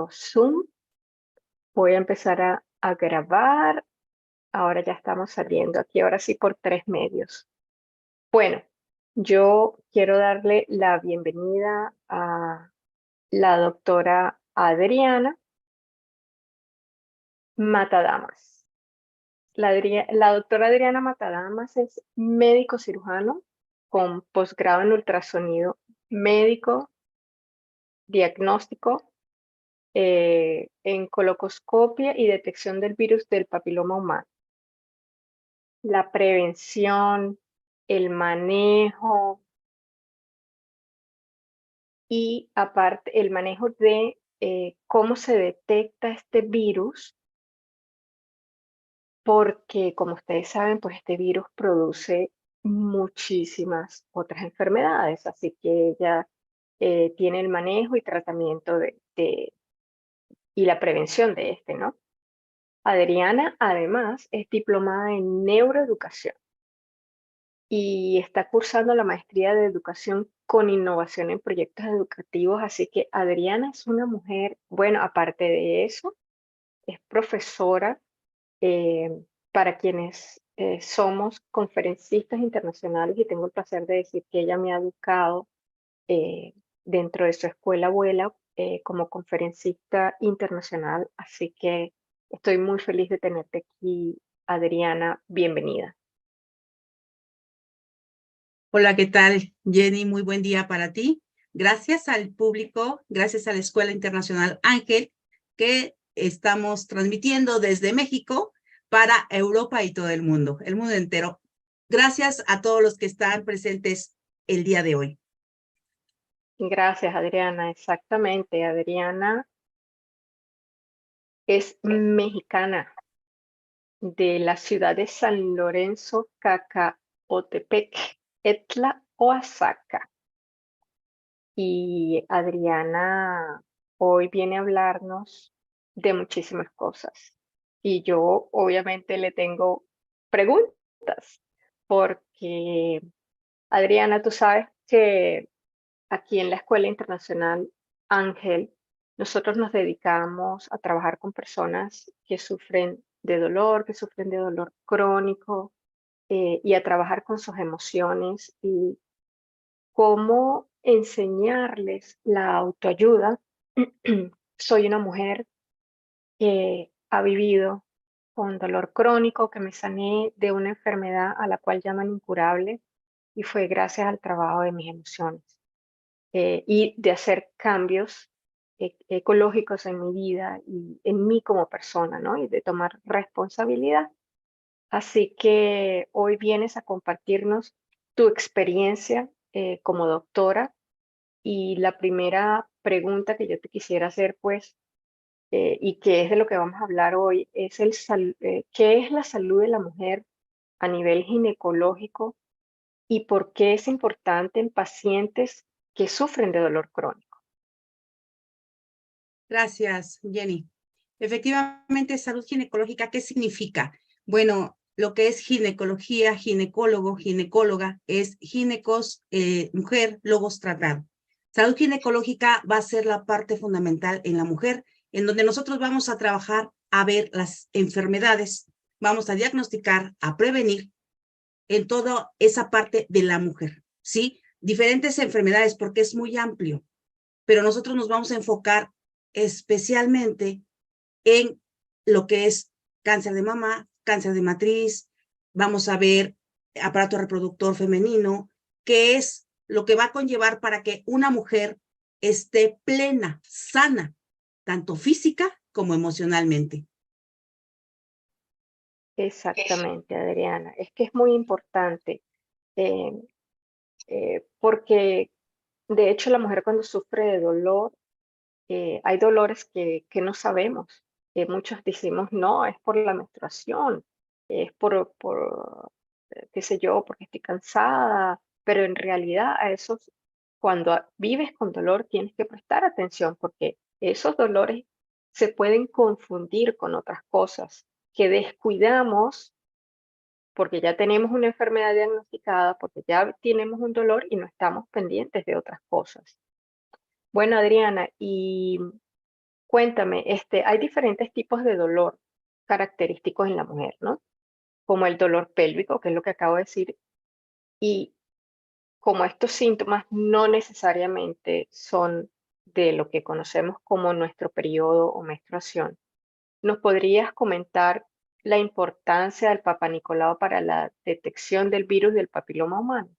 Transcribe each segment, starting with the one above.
nuestro Zoom. Voy a empezar a grabar. Ahora ya estamos saliendo aquí, ahora sí por 3 medios. Bueno, yo quiero darle la bienvenida a la doctora Adriana Matadamas. La doctora Adriana Matadamas es médico cirujano con posgrado en ultrasonido médico, diagnóstico, en colposcopia y detección del virus del papiloma humano. La prevención, el manejo y aparte el manejo de cómo se detecta este virus, porque como ustedes saben, pues este virus produce muchísimas otras enfermedades, así que ella tiene el manejo y tratamiento y la prevención de este, ¿no? Adriana, además, es diplomada en neuroeducación y está cursando la maestría de educación con innovación en proyectos educativos. Así que Adriana es una mujer, bueno, aparte de eso, es profesora eh, para quienes somos conferencistas internacionales, y tengo el placer de decir que ella me ha educado eh, dentro de su escuela abuela como conferencista internacional. Así que estoy muy feliz de tenerte aquí, Adriana. Bienvenida. Hola, ¿qué tal, Jenny? Muy buen día para ti. Gracias al público, gracias a la Escuela Internacional Ángel, que estamos transmitiendo desde México para Europa y todo el mundo entero. Gracias a todos los que están presentes el día de hoy. Gracias, Adriana. Exactamente, Adriana es mexicana de la ciudad de San Lorenzo, Cacaotepec, Etla, Oaxaca. Y Adriana hoy viene a hablarnos de muchísimas cosas. Y yo obviamente le tengo preguntas, porque Adriana, tú sabes que aquí en la Escuela Internacional Ángel, nosotros nos dedicamos a trabajar con personas que sufren de dolor, que sufren de dolor crónico, y a trabajar con sus emociones y cómo enseñarles la autoayuda. Soy una mujer que ha vivido con dolor crónico, que me sané de una enfermedad a la cual llaman incurable, y fue gracias al trabajo de mis emociones y de hacer cambios ecológicos en mi vida y en mí como persona, ¿no? Y de tomar responsabilidad. Así que hoy vienes a compartirnos tu experiencia como doctora, y la primera pregunta que yo te quisiera hacer, pues, y que es de lo que vamos a hablar hoy, es ¿qué es la salud de la mujer a nivel ginecológico y por qué es importante en pacientes que sufren de dolor crónico? Gracias, Jenny. Efectivamente, salud ginecológica, ¿qué significa? Bueno, lo que es ginecología, ginecólogo, ginecóloga, es ginecos, mujer, logos tratado. Salud ginecológica va a ser la parte fundamental en la mujer, en donde nosotros vamos a trabajar a ver las enfermedades, vamos a diagnosticar, a prevenir en toda esa parte de la mujer, ¿sí? Diferentes enfermedades, porque es muy amplio, pero nosotros nos vamos a enfocar especialmente en lo que es cáncer de mama, cáncer de matriz. Vamos a ver aparato reproductor femenino, que es lo que va a conllevar para que una mujer esté plena, sana, tanto física como emocionalmente. Exactamente, Adriana. Es que es muy importante, eh, porque de hecho la mujer cuando sufre de dolor, hay dolores que no sabemos. Muchos decimos, no, es por la menstruación, es qué sé yo, porque estoy cansada, pero en realidad a esos, cuando vives con dolor, tienes que prestar atención, porque esos dolores se pueden confundir con otras cosas que descuidamos, porque ya tenemos una enfermedad diagnosticada, porque ya tenemos un dolor y no estamos pendientes de otras cosas. Bueno, Adriana, y cuéntame, hay diferentes tipos de dolor característicos en la mujer, ¿no? Como el dolor pélvico, que es lo que acabo de decir, y como estos síntomas no necesariamente son de lo que conocemos como nuestro periodo o menstruación, ¿nos podrías comentar la importancia del Papa Nicolau para la detección del virus del papiloma humano?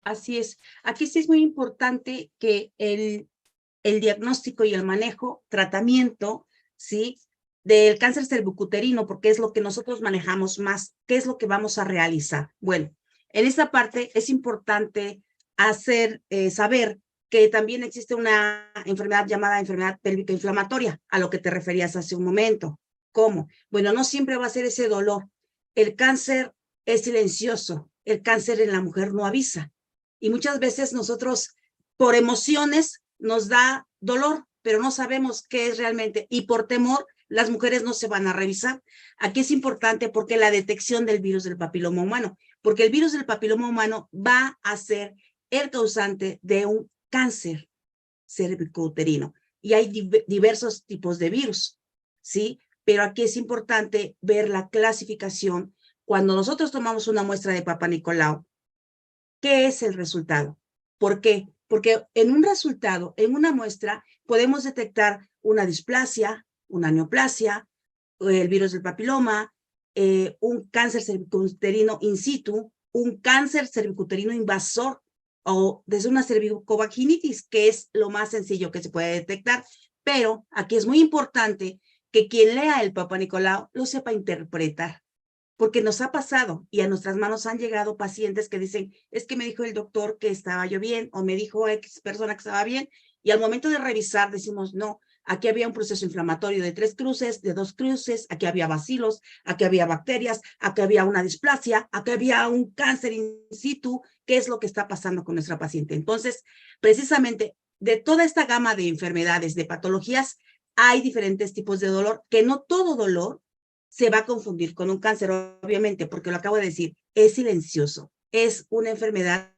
Así es. Aquí sí es muy importante que el diagnóstico y el manejo, tratamiento, ¿sí? Del cáncer cervicuterino, porque es lo que nosotros manejamos más. ¿Qué es lo que vamos a realizar? Bueno, en esta parte es importante saber que también existe una enfermedad llamada enfermedad pélvica inflamatoria, a lo que te referías hace un momento. ¿Cómo? Bueno, no siempre va a ser ese dolor. El cáncer es silencioso. El cáncer en la mujer no avisa. Y muchas veces nosotros, por emociones, nos da dolor, pero no sabemos qué es realmente. Y por temor, las mujeres no se van a revisar. Aquí es importante porque la detección del virus del papiloma humano, porque el virus del papiloma humano va a ser el causante de un cáncer cervicouterino. Y hay diversos tipos de virus, ¿sí? Pero aquí es importante ver la clasificación. Cuando nosotros tomamos una muestra de Papa Nicolau, ¿qué es el resultado? ¿Por qué? Porque en un resultado, en una muestra, podemos detectar una displasia, una neoplasia, el virus del papiloma, un cáncer cervicuterino in situ, un cáncer cervicuterino invasor o desde una cervicovaginitis, que es lo más sencillo que se puede detectar. Pero aquí es muy importante que quien lea el Papa Nicolau lo sepa interpretar, porque nos ha pasado y a nuestras manos han llegado pacientes que dicen, es que me dijo el doctor que estaba yo bien, o me dijo X persona que estaba bien, y al momento de revisar decimos, no, aquí había un proceso inflamatorio de 3 cruces, de 2 cruces, aquí había bacilos, aquí había bacterias, aquí había una displasia, aquí había un cáncer in situ. ¿Qué es lo que está pasando con nuestra paciente? Entonces, precisamente, de toda esta gama de enfermedades, de patologías, hay diferentes tipos de dolor, que no todo dolor se va a confundir con un cáncer, obviamente, porque lo acabo de decir, es silencioso, es una enfermedad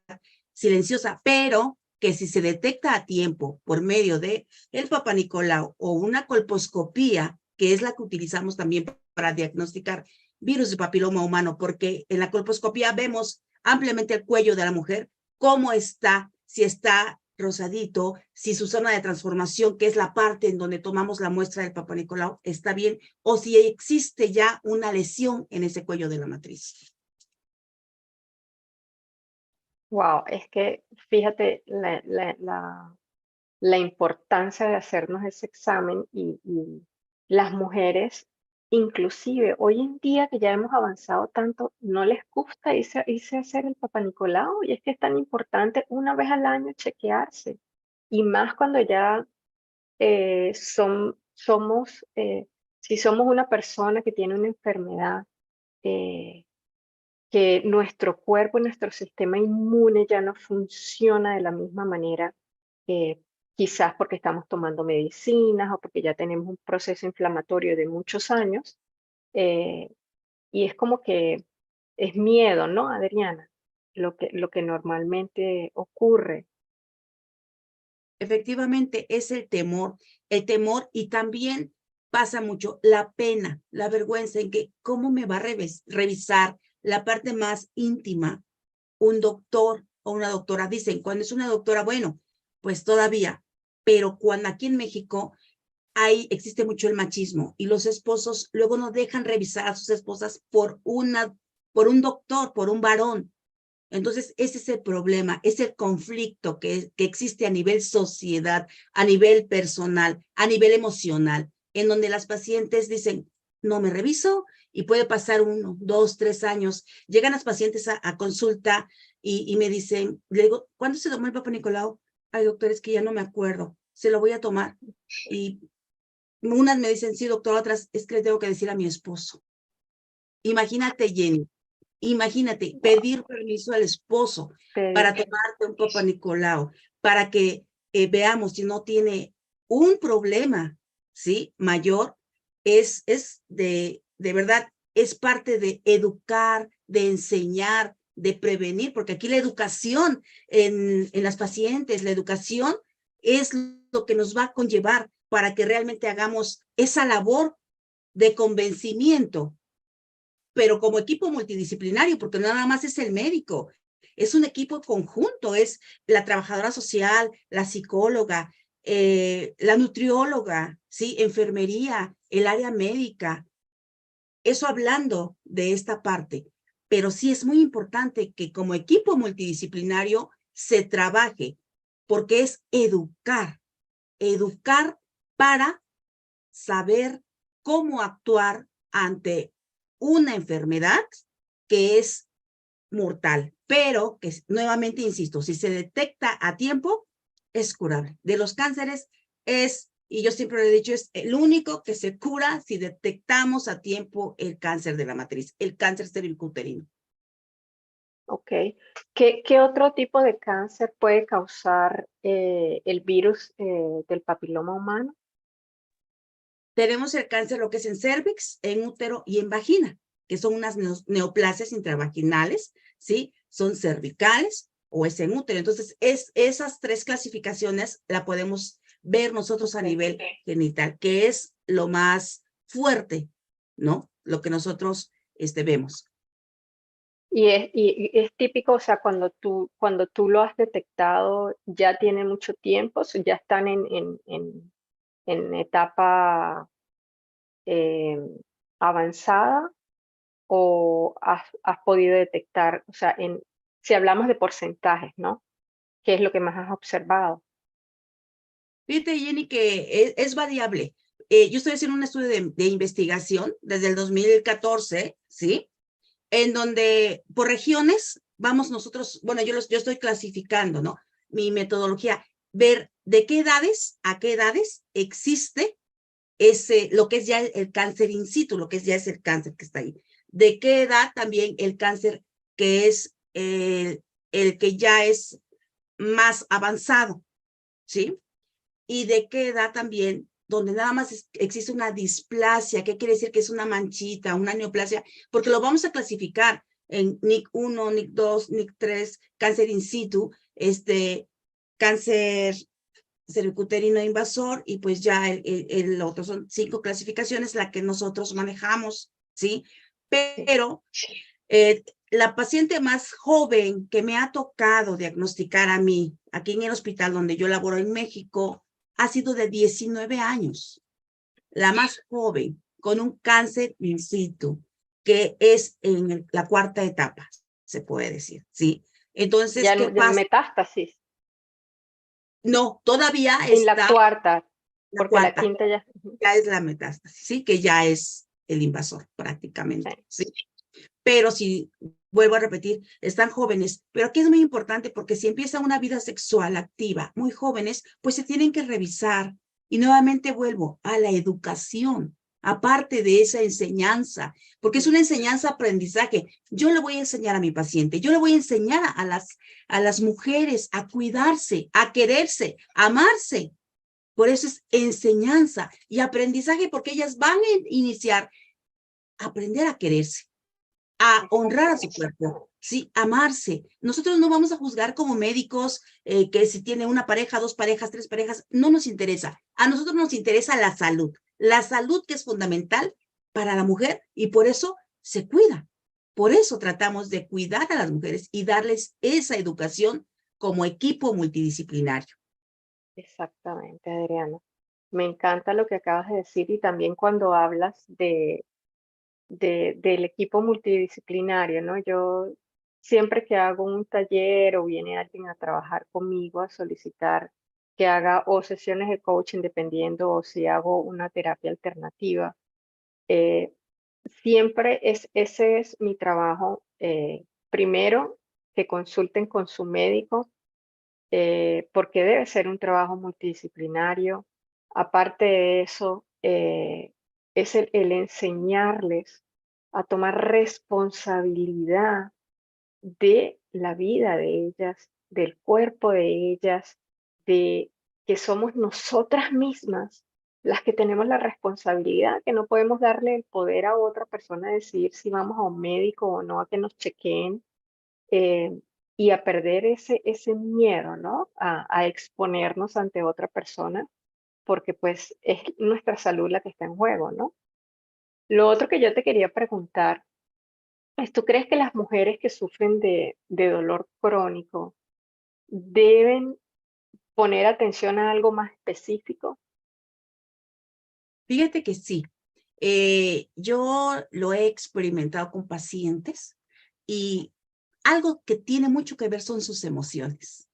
silenciosa, pero que si se detecta a tiempo por medio de el Papa Nicolau o una colposcopía, que es la que utilizamos también para diagnosticar virus de papiloma humano, porque en la colposcopía vemos ampliamente el cuello de la mujer, cómo está, si está rosadito, si su zona de transformación, que es la parte en donde tomamos la muestra del Papa Nicolau, está bien, o si existe ya una lesión en ese cuello de la matriz. Wow, es que fíjate la importancia de hacernos ese examen y las mujeres, inclusive hoy en día que ya hemos avanzado tanto, no les gusta irse a hacer el Papa Nicolau y es que es tan importante una vez al año chequearse y más cuando ya somos, si somos una persona que tiene una enfermedad, eh, que nuestro cuerpo y nuestro sistema inmune ya no funciona de la misma manera, quizás porque estamos tomando medicinas o porque ya tenemos un proceso inflamatorio de muchos años, eh, y es como que es miedo, ¿no, Adriana? Lo que normalmente ocurre. Efectivamente, es el temor y también pasa mucho la pena, la vergüenza en que cómo me va a revisar la parte más íntima un doctor o una doctora. Dicen, cuando es una doctora, bueno, pues todavía, pero cuando aquí en México existe mucho el machismo y los esposos luego no dejan revisar a sus esposas por un doctor, por un varón. Entonces, ese es el problema, es el conflicto que existe a nivel sociedad, a nivel personal, a nivel emocional, en donde las pacientes dicen, no me reviso y puede pasar 1, 2, 3 años. Llegan las pacientes a consulta y me dicen, le digo, ¿cuándo se tomó el Papa Nicolau? Ay, doctor, es que ya no me acuerdo, se lo voy a tomar. Y unas me dicen, sí, doctor, otras es que le tengo que decir a mi esposo. Imagínate, Jenny, imagínate, Wow, pedir permiso al esposo para tomarte un Papa Nicolau, para que veamos si no tiene un problema, ¿sí? Mayor, es de verdad, es parte de educar, de enseñar, de prevenir, porque aquí la educación en las pacientes, la educación es lo que nos va a conllevar para que realmente hagamos esa labor de convencimiento, pero como equipo multidisciplinario, porque no nada más es el médico, es un equipo conjunto, es la trabajadora social, la psicóloga, la nutrióloga, ¿sí? Enfermería, el área médica. Eso hablando de esta parte, pero sí es muy importante que como equipo multidisciplinario se trabaje, porque es educar para saber cómo actuar ante una enfermedad que es mortal, pero que nuevamente insisto, si se detecta a tiempo, es curable. De los cánceres es, y yo siempre lo he dicho, es el único que se cura si detectamos a tiempo el cáncer de la matriz, el cáncer cervicuterino. Ok. ¿Qué otro tipo de cáncer puede causar el virus del papiloma humano? Tenemos el cáncer, lo que es en cervix, en útero y en vagina, que son unas neoplasias intravaginales, ¿sí? Son cervicales o es en útero. Entonces, esas tres clasificaciones la podemos ver nosotros a nivel genital, que es lo más fuerte, ¿no? Lo que nosotros vemos. Y es típico, o sea, cuando tú lo has detectado, ya tiene mucho tiempo, ya están en etapa eh, avanzada, o has podido detectar, o sea, si hablamos de porcentajes, ¿no? ¿Qué es lo que más has observado? Fíjate, Jenny, que es variable. Yo estoy haciendo un estudio de investigación desde el 2014, ¿sí? En donde por regiones vamos nosotros, bueno, yo estoy clasificando, ¿no? Mi metodología, ver de qué edades a qué edades existe lo que es ya el cáncer in situ, lo que es ya es el cáncer que está ahí. De qué edad también el cáncer que es el que ya es más avanzado, ¿sí? Y de qué edad también, donde nada más existe una displasia, ¿qué quiere decir? Que es una manchita, una neoplasia, porque lo vamos a clasificar en NIC 1, NIC 2, NIC 3, cáncer in situ, cáncer cervicuterino invasor, y pues ya el otro son 5 clasificaciones, la que nosotros manejamos, ¿sí? Pero la paciente más joven que me ha tocado diagnosticar a mí, aquí en el hospital donde yo laboro en México, ha sido de 19 años, la más joven, con un cáncer in situ, que es en la 4ª etapa, se puede decir, ¿sí? Entonces, Ya ¿qué en pasa? metástasis, No, todavía en la está cuarta, la porque la 4ª, quinta ya. Ujú, ya es la metástasis, ¿sí? Que ya es el invasor prácticamente, sí. ¿sí? Pero si, vuelvo a repetir, están jóvenes, pero aquí es muy importante porque si empiezan una vida sexual activa muy jóvenes, pues se tienen que revisar. Y nuevamente vuelvo a la educación, aparte de esa enseñanza, porque es una enseñanza-aprendizaje. Yo le voy a enseñar a mi paciente, yo le voy a enseñar a las mujeres a cuidarse, a quererse, a amarse. Por eso es enseñanza y aprendizaje, porque ellas van a iniciar a aprender a quererse, a honrar a su cuerpo, ¿sí? Amarse. Nosotros no vamos a juzgar como médicos que si tiene una pareja, 2 parejas, 3 parejas, no nos interesa. A nosotros nos interesa la salud que es fundamental para la mujer, y por eso se cuida. Por eso tratamos de cuidar a las mujeres y darles esa educación como equipo multidisciplinario. Exactamente, Adriana. Me encanta lo que acabas de decir, y también cuando hablas del equipo multidisciplinario, ¿no? Yo siempre que hago un taller o viene alguien a trabajar conmigo a solicitar que haga o sesiones de coaching, dependiendo, o si hago una terapia alternativa, eh, siempre ese es mi trabajo. Primero, que consulten con su médico, porque debe ser un trabajo multidisciplinario. Aparte de eso, es el enseñarles a tomar responsabilidad de la vida de ellas, del cuerpo de ellas, de que somos nosotras mismas las que tenemos la responsabilidad, que no podemos darle el poder a otra persona de decidir si vamos a un médico o no, a que nos chequeen, eh, y a perder ese miedo, ¿no? A exponernos ante otra persona, porque pues es nuestra salud la que está en juego, ¿no? Lo otro que yo te quería preguntar es, ¿tú crees que las mujeres que sufren de dolor crónico deben poner atención a algo más específico? Fíjate que sí. Yo lo he experimentado con pacientes y algo que tiene mucho que ver son sus emociones.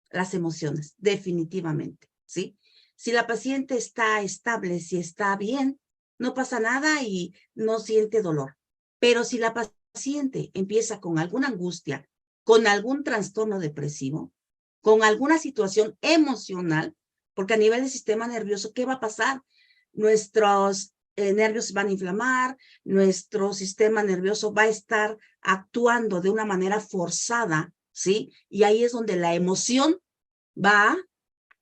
Las emociones, definitivamente, ¿sí? Si la paciente está estable, si está bien, no pasa nada y no siente dolor. Pero si la paciente empieza con alguna angustia, con algún trastorno depresivo, con alguna situación emocional, porque a nivel del sistema nervioso, ¿qué va a pasar? Nuestros nervios se van a inflamar, nuestro sistema nervioso va a estar actuando de una manera forzada, ¿sí? Y ahí es donde la emoción va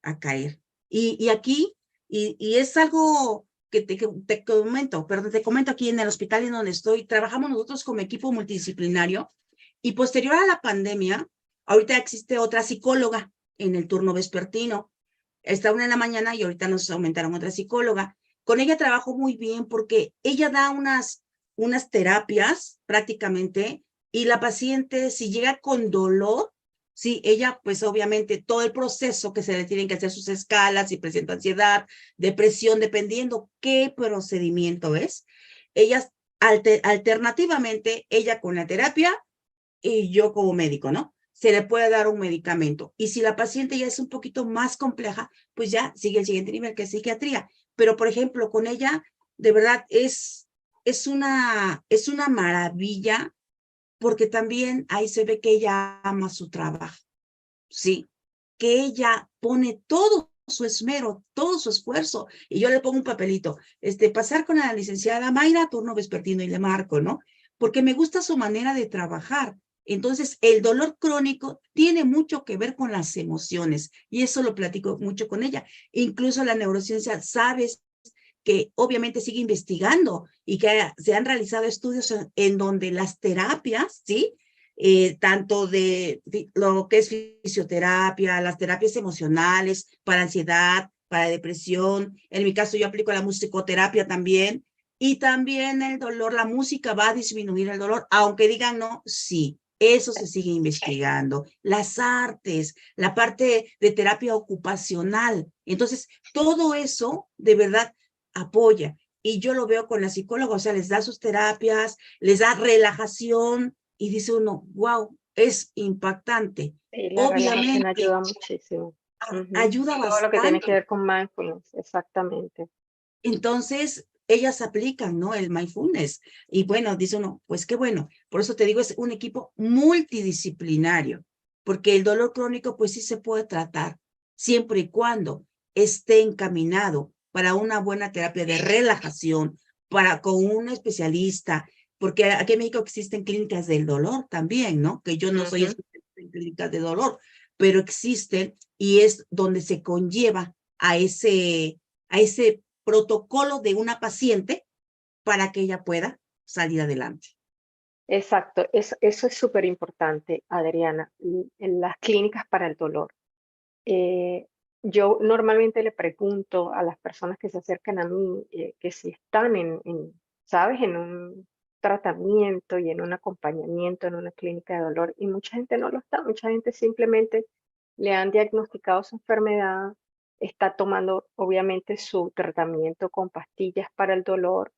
a caer. Y aquí, y es algo que te comento, pero te comento aquí en el hospital en donde estoy, trabajamos nosotros como equipo multidisciplinario y posterior a la pandemia, ahorita existe otra psicóloga en el turno vespertino. Está una en la mañana y ahorita nos aumentaron otra psicóloga. Con ella trabajo muy bien porque ella da unas terapias prácticamente y la paciente si llega con dolor, sí, ella pues obviamente todo el proceso que se le tienen que hacer sus escalas, si presenta ansiedad, depresión, dependiendo qué procedimiento es, ellas alternativamente, ella con la terapia y yo como médico, ¿no? Se le puede dar un medicamento. Y si la paciente ya es un poquito más compleja, pues ya sigue el siguiente nivel, que es psiquiatría. Pero, por ejemplo, con ella, de verdad, es una maravilla, porque también ahí se ve que ella ama su trabajo, ¿sí? Que ella pone todo su esmero, todo su esfuerzo, y yo le pongo un papelito, pasar con la licenciada Mayra, turno vespertino, y le marco, ¿no? Porque me gusta su manera de trabajar. Entonces, el dolor crónico tiene mucho que ver con las emociones, y eso lo platico mucho con ella. Incluso la neurociencia, sabes que obviamente sigue investigando y que se han realizado estudios en donde las terapias, ¿sí? Tanto de lo que es fisioterapia, las terapias emocionales para ansiedad, para depresión. En mi caso yo aplico la musicoterapia también. Y también el dolor, la música va a disminuir el dolor, aunque digan no, sí. Eso se sigue investigando. Las artes, la parte de terapia ocupacional. Entonces, todo eso, de verdad, apoya. Y yo lo veo con la psicóloga, o sea, les da sus terapias, les da relajación y dice uno, wow, es impactante. Sí, la relajación Obviamente, ayuda muchísimo. Ujú. ayuda Todo lo que tiene que bastante. ver con mindfulness, exactamente. Entonces, ellas aplican, ¿no? El mindfulness. Y bueno, dice uno, pues qué bueno. Por eso te digo, es un equipo multidisciplinario, porque el dolor crónico, pues sí se puede tratar, siempre y cuando esté encaminado para una buena terapia de relajación, con un especialista, porque aquí en México existen clínicas del dolor también, ¿no? Que yo no soy Ujú. especialista en clínicas de dolor, pero existen y es donde se conlleva a ese protocolo de una paciente para que ella pueda salir adelante. Exacto, eso es súper importante, Adriana, en las clínicas para el dolor. Eh, yo normalmente le pregunto a las personas que se acercan a mí que si están ¿sabes? En un tratamiento y en un acompañamiento en una clínica de dolor, y mucha gente no lo está, mucha gente simplemente le han diagnosticado su enfermedad, está tomando obviamente su tratamiento con pastillas para el dolor,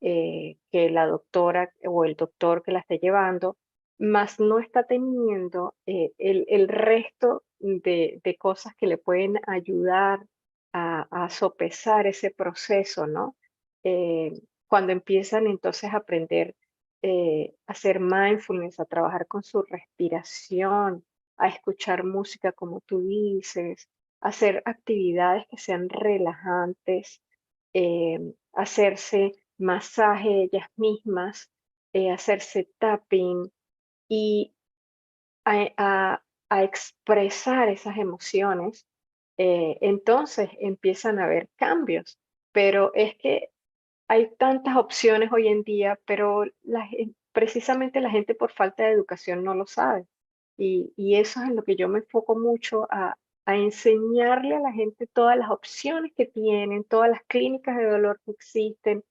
que la doctora o el doctor que la esté llevando, más no está teniendo el resto de cosas que le pueden ayudar a sopesar ese proceso, ¿no? Eh, Cuando empiezan entonces a aprender a hacer mindfulness, a trabajar con su respiración, a escuchar música como tú dices, a hacer actividades que sean relajantes, hacerse masaje ellas mismas, hacerse tapping y a, a expresar esas emociones, entonces empiezan a haber cambios. Pero es que hay tantas opciones hoy en día, pero precisamente la gente por falta de educación no lo sabe. Y eso es en lo que yo me enfoco mucho a enseñarle a la gente todas las opciones que tienen, todas las clínicas de dolor que existen,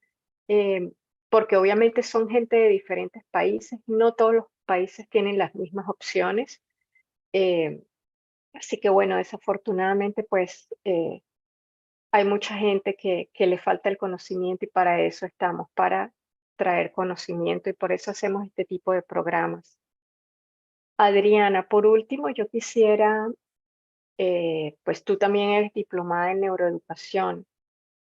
eh, porque obviamente son gente de diferentes países, no todos los países tienen las mismas opciones. eh, Así que bueno, desafortunadamente pues hay mucha gente que le falta el conocimiento y para eso estamos, para traer conocimiento y por eso hacemos este tipo de programas. Adriana, por último, yo quisiera, pues tú también eres diplomada en neuroeducación.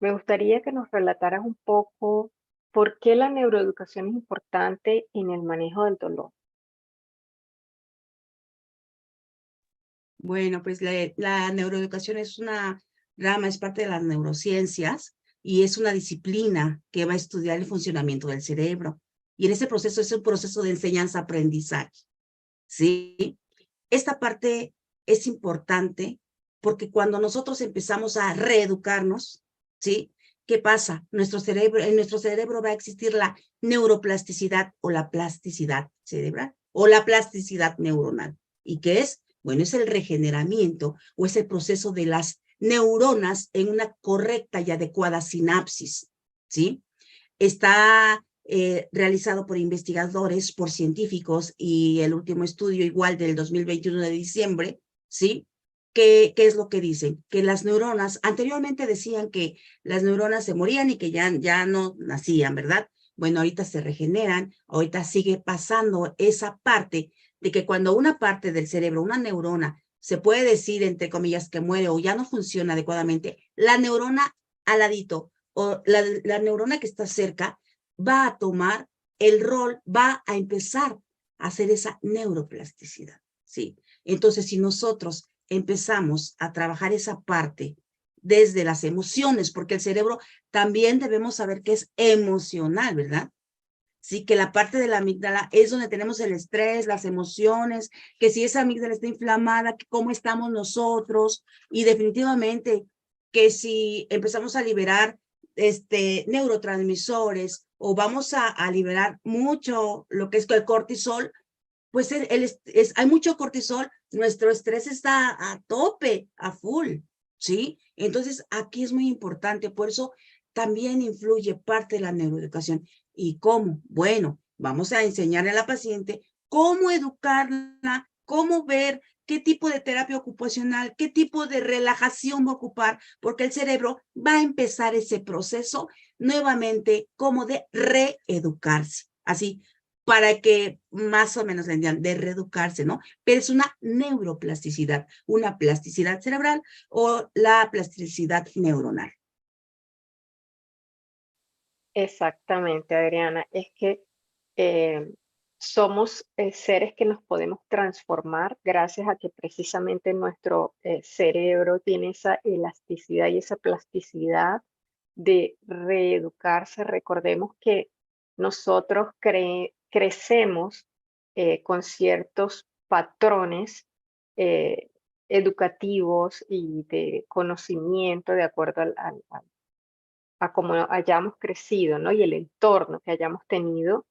Me gustaría que nos relataras un poco por qué la neuroeducación es importante en el manejo del dolor. Bueno, pues la neuroeducación es una rama, es parte de las neurociencias y es una disciplina que va a estudiar el funcionamiento del cerebro. Y en ese proceso es un proceso de enseñanza-aprendizaje, ¿sí? Esta parte es importante porque cuando nosotros empezamos a reeducarnos, ¿sí? ¿Qué pasa? En nuestro cerebro va a existir la neuroplasticidad o la plasticidad cerebral o la plasticidad neuronal. ¿Y qué es? Bueno, es el regeneramiento o es el proceso de las neuronas en una correcta y adecuada sinapsis, ¿sí? Está realizado por investigadores, por científicos, y el último estudio igual del 2021 de diciembre, ¿sí? ¿Qué es lo que dicen? Que las neuronas, anteriormente decían que las neuronas se morían y que ya no nacían, ¿verdad? Bueno, ahorita se regeneran, ahorita sigue pasando esa parte de que cuando una parte del cerebro, una neurona, se puede decir, entre comillas, que muere o ya no funciona adecuadamente, la neurona al ladito o la neurona que está cerca va a tomar el rol, va a empezar a hacer esa neuroplasticidad, ¿sí? Entonces, si nosotros empezamos a trabajar esa parte desde las emociones, porque el cerebro también debemos saber que es emocional, ¿verdad? Sí, que la parte de la amígdala es donde tenemos el estrés, las emociones, que si esa amígdala está inflamada, cómo estamos nosotros, y definitivamente que si empezamos a liberar neurotransmisores o vamos a liberar mucho lo que es el cortisol, pues hay mucho cortisol, nuestro estrés está a tope, a full, ¿sí? Entonces, aquí es muy importante, por eso también influye parte de la neuroeducación. ¿Y cómo? Bueno, vamos a enseñarle a la paciente cómo educarla, cómo ver qué tipo de terapia ocupacional, qué tipo de relajación va a ocupar, porque el cerebro va a empezar ese proceso nuevamente como de reeducarse. Así, para que más o menos le entiendan, de reeducarse, ¿no? Pero es una neuroplasticidad, una plasticidad cerebral o la plasticidad neuronal. Exactamente, Adriana. Es que eh, somos seres que nos podemos transformar gracias a que precisamente nuestro cerebro tiene esa elasticidad y esa plasticidad de reeducarse. Recordemos que nosotros crecemos con ciertos patrones eh, educativos y de conocimiento de acuerdo a cómo hayamos crecido, ¿no? Y el entorno que hayamos tenido.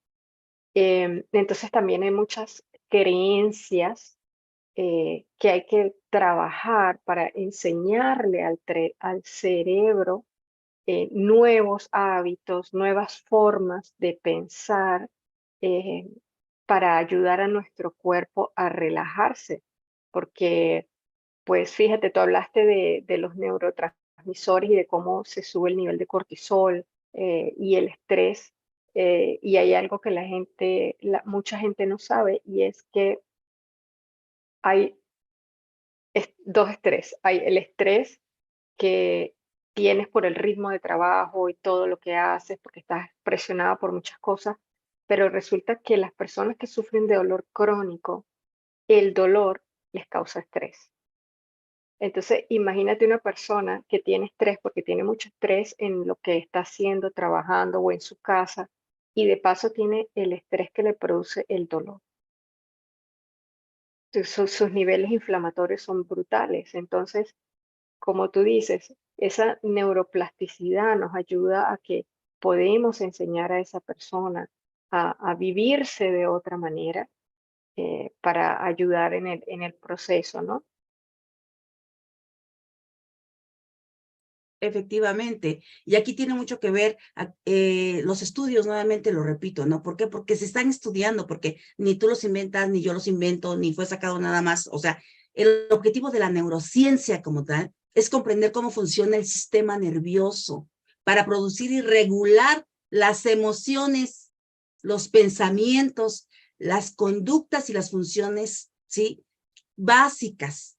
Entonces también hay muchas creencias que hay que trabajar para enseñarle al cerebro nuevos hábitos, nuevas formas de pensar eh, para ayudar a nuestro cuerpo a relajarse. Porque, pues fíjate, tú hablaste de los neurotransmisores y de cómo se sube el nivel de cortisol y el estrés. Y hay algo que mucha gente no sabe y es que hay dos estrés. Hay el estrés que tienes por el ritmo de trabajo y todo lo que haces, porque estás presionada por muchas cosas, pero resulta que las personas que sufren de dolor crónico, el dolor les causa estrés. Entonces, imagínate una persona que tiene estrés porque tiene mucho estrés en lo que está haciendo, trabajando o en su casa, y de paso tiene el estrés que le produce el dolor. Entonces, sus niveles inflamatorios son brutales. Entonces, como tú dices, esa neuroplasticidad nos ayuda a que podemos enseñar a esa persona a vivirse de otra manera para ayudar en el proceso, ¿no? Efectivamente. Y aquí tiene mucho que ver los estudios, nuevamente lo repito, ¿no? ¿Por qué? Porque se están estudiando, porque ni tú los inventas, ni yo los invento, ni fue sacado nada más. O sea, el objetivo de la neurociencia como tal es comprender cómo funciona el sistema nervioso para producir y regular las emociones, los pensamientos, las conductas y las funciones, ¿sí? Básicas.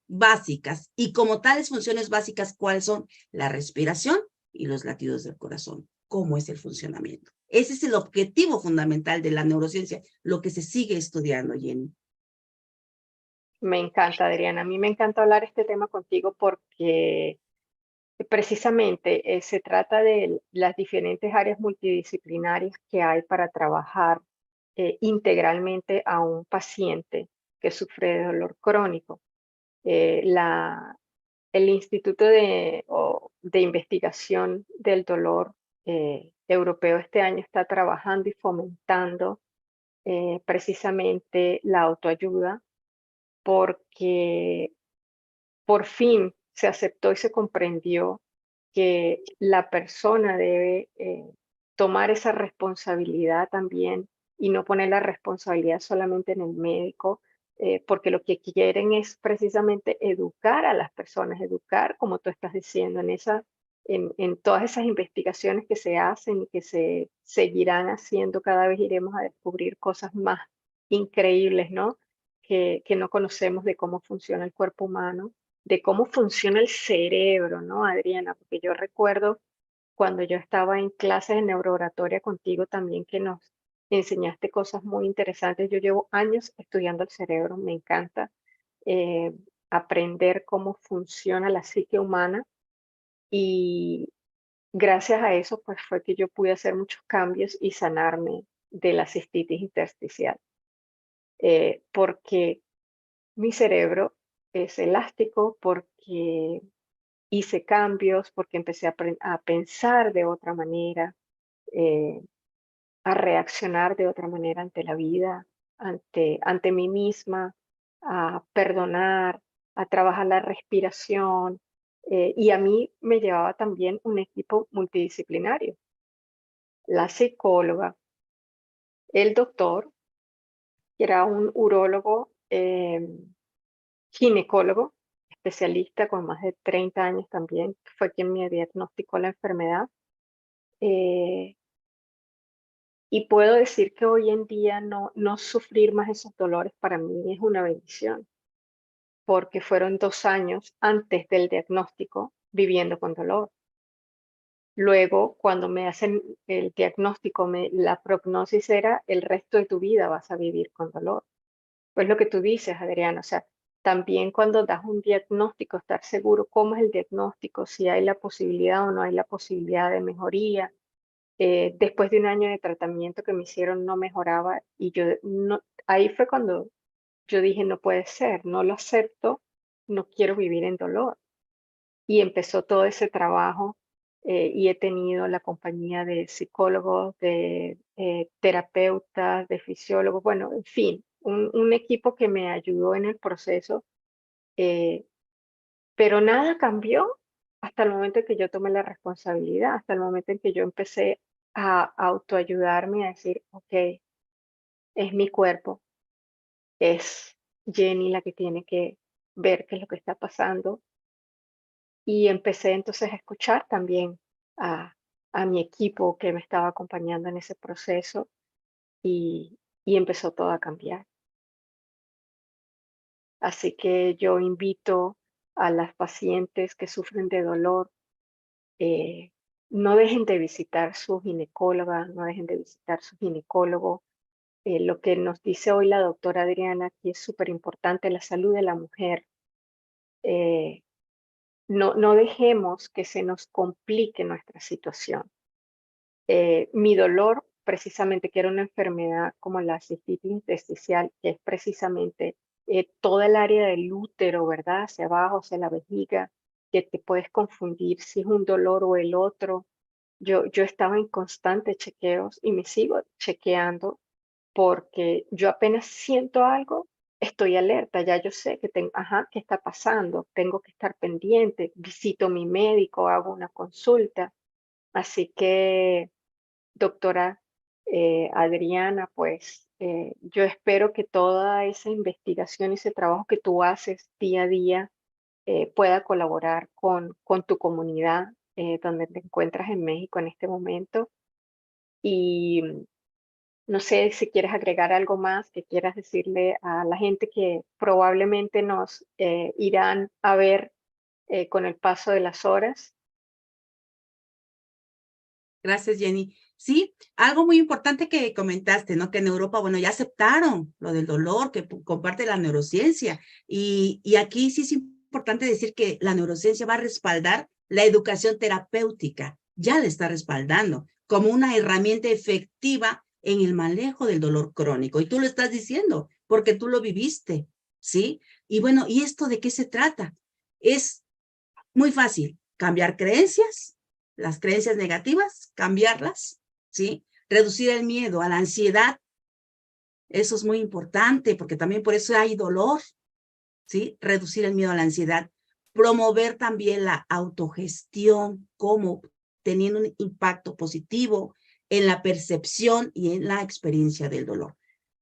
Y como tales funciones básicas, ¿cuáles son? La respiración y los latidos del corazón. ¿Cómo es el funcionamiento? Ese es el objetivo fundamental de la neurociencia, lo que se sigue estudiando, Jenny. Me encanta, Adriana. A mí me encanta hablar este tema contigo porque precisamente se trata de las diferentes áreas multidisciplinarias que hay para trabajar integralmente a un paciente que sufre de dolor crónico. Eh, la, el Instituto de Investigación del Dolor Europeo este año está trabajando y fomentando precisamente la autoayuda porque por fin se aceptó y se comprendió que la persona debe tomar esa responsabilidad también y no poner la responsabilidad solamente en el médico, porque lo que quieren es precisamente educar a las personas, educar, como tú estás diciendo, en todas esas investigaciones que se hacen y que se seguirán haciendo, cada vez iremos a descubrir cosas más increíbles, ¿no? Que no conocemos de cómo funciona el cuerpo humano, de cómo funciona el cerebro, ¿no, Adriana? Porque yo recuerdo cuando yo estaba en clases de neurooratoria contigo también que nos enseñaste cosas muy interesantes. Yo llevo años estudiando el cerebro, me encanta eh, aprender cómo funciona la psique humana y gracias a eso pues fue que yo pude hacer muchos cambios y sanarme de la cistitis intersticial, porque mi cerebro es elástico, porque hice cambios, porque empecé a pensar de otra manera, eh, a reaccionar de otra manera ante la vida, ante mí misma, a perdonar, a trabajar la respiración. Y a mí me llevaba también un equipo multidisciplinario, la psicóloga, el doctor, que era un urólogo, ginecólogo, especialista con más de 30 años también, fue quien me diagnosticó la enfermedad. Eh, y puedo decir que hoy en día no sufrir más esos dolores para mí es una bendición, porque fueron 2 años antes del diagnóstico viviendo con dolor. Luego, cuando me hacen el diagnóstico, la prognosis era el resto de tu vida vas a vivir con dolor. Pues lo que tú dices, Adriana, o sea, también cuando das un diagnóstico, estar seguro cómo es el diagnóstico, si hay la posibilidad o no hay la posibilidad de mejoría. Después de un año de tratamiento que me hicieron no mejoraba y yo no, ahí fue cuando yo dije, no puede ser, no lo acepto, no quiero vivir en dolor. Y empezó todo ese trabajo y he tenido la compañía de psicólogos, de terapeutas, de fisiólogos, bueno, en fin, un equipo que me ayudó en el proceso, eh, pero nada cambió hasta el momento en que yo tomé la responsabilidad, hasta el momento en que yo empecé a autoayudarme, a decir, ok, es mi cuerpo, es Jenny la que tiene que ver qué es lo que está pasando. Y empecé entonces a escuchar también a, a mi equipo que me estaba acompañando en ese proceso y empezó todo a cambiar. Así que yo invito a las pacientes que sufren de dolor, eh, no dejen de visitar su ginecóloga, no dejen de visitar su ginecólogo. Lo que nos dice hoy la doctora Adriana aquí es súper importante, la salud de la mujer. Eh, no dejemos que se nos complique nuestra situación. Mi dolor, precisamente, que era una enfermedad como la cistitis intersticial, que es precisamente toda el área del útero, ¿verdad? Hacia abajo, hacia la vejiga, que te puedes confundir si es un dolor o el otro. Yo estaba en constantes chequeos y me sigo chequeando porque yo apenas siento algo, estoy alerta, ya yo sé que tengo, ajá, ¿qué está pasando? Tengo que estar pendiente, visito a mi médico, hago una consulta. Así que, doctora Adriana, pues yo espero que toda esa investigación, ese trabajo que tú haces día a día, pueda colaborar con tu comunidad donde te encuentras en México en este momento. Y no sé si quieres agregar algo más que quieras decirle a la gente que probablemente nos irán a ver con el paso de las horas. Gracias, Jenny. Sí, algo muy importante que comentaste, ¿no? Que en Europa, bueno, ya aceptaron lo del dolor, que comparte la neurociencia. Y aquí sí es importante decir que la neurociencia va a respaldar la educación terapéutica, ya le está respaldando como una herramienta efectiva en el manejo del dolor crónico. Y tú lo estás diciendo, porque tú lo viviste, ¿sí? Y bueno, ¿y esto de qué se trata? Es muy fácil, cambiar creencias, las creencias negativas, cambiarlas, ¿sí? Reducir el miedo a la ansiedad, eso es muy importante porque también por eso hay dolor, ¿sí? Reducir el miedo a la ansiedad, promover también la autogestión como teniendo un impacto positivo en la percepción y en la experiencia del dolor.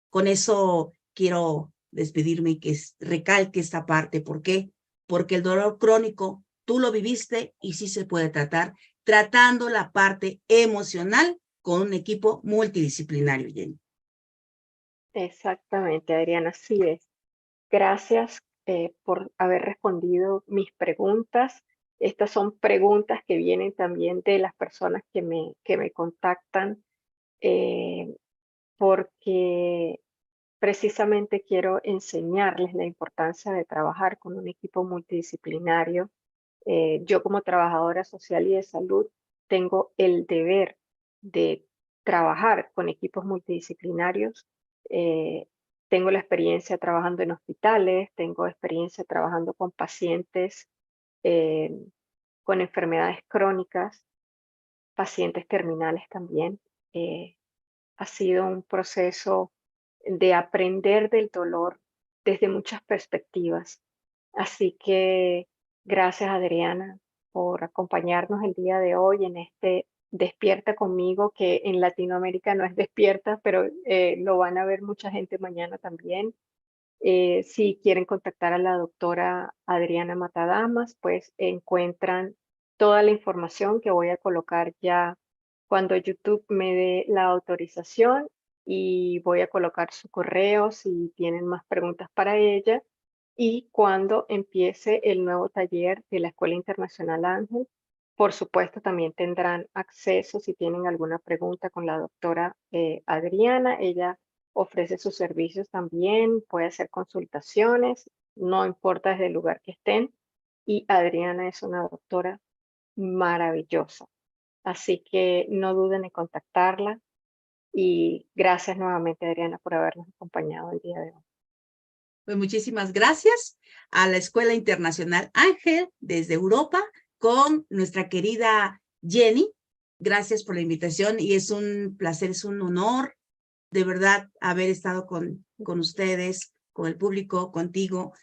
Con eso quiero despedirme y que recalque esta parte. ¿Por qué? Porque el dolor crónico, tú lo viviste y sí se puede tratar, tratando la parte emocional con un equipo multidisciplinario, Jenny. Exactamente, Adriana, así es. Gracias por haber respondido mis preguntas. Estas son preguntas que vienen también de las personas que me contactan eh, porque precisamente quiero enseñarles la importancia de trabajar con un equipo multidisciplinario. Yo como trabajadora social y de salud tengo el deber de trabajar con equipos multidisciplinarios. Eh, Tengo la experiencia trabajando en hospitales, tengo experiencia trabajando con pacientes eh, con enfermedades crónicas, pacientes terminales también. Eh, Ha sido un proceso de aprender del dolor desde muchas perspectivas. Así que gracias, Adriana, por acompañarnos el día de hoy en este Despierta conmigo, que en Latinoamérica no es despierta, pero lo van a ver mucha gente mañana también. Si quieren contactar a la doctora Adriana Matadamas, pues encuentran toda la información que voy a colocar ya cuando YouTube me dé la autorización, y voy a colocar su correo si tienen más preguntas para ella. Y cuando empiece el nuevo taller de la Escuela Internacional Ángel, por supuesto también tendrán acceso si tienen alguna pregunta con la doctora Adriana. Ella ofrece sus servicios también, puede hacer consultaciones, no importa desde el lugar que estén. Y Adriana es una doctora maravillosa. Así que no duden en contactarla. Y gracias nuevamente, Adriana, por habernos acompañado el día de hoy. Pues muchísimas gracias a la Escuela Internacional Ángel desde Europa con nuestra querida Jenny. Gracias por la invitación y es un placer, es un honor de verdad haber estado con ustedes, con el público, contigo,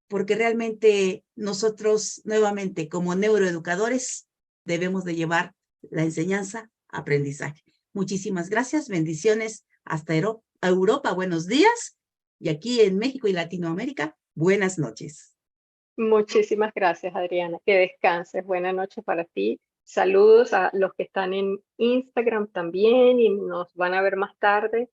porque realmente nosotros nuevamente como neuroeducadores debemos de llevar la enseñanza, aprendizaje. Muchísimas gracias, bendiciones hasta Europa, buenos días, y aquí en México y Latinoamérica, buenas noches. Muchísimas gracias, Adriana. Que descanses. Buenas noches para ti. Saludos a los que están en Instagram también y nos van a ver más tarde.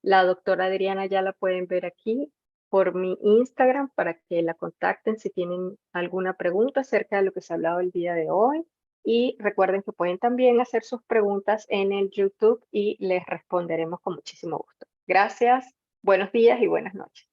La doctora Adriana ya la pueden ver aquí por mi Instagram para que la contacten si tienen alguna pregunta acerca de lo que se ha hablado el día de hoy. Y recuerden que pueden también hacer sus preguntas en el YouTube y les responderemos con muchísimo gusto. Gracias, buenos días y buenas noches.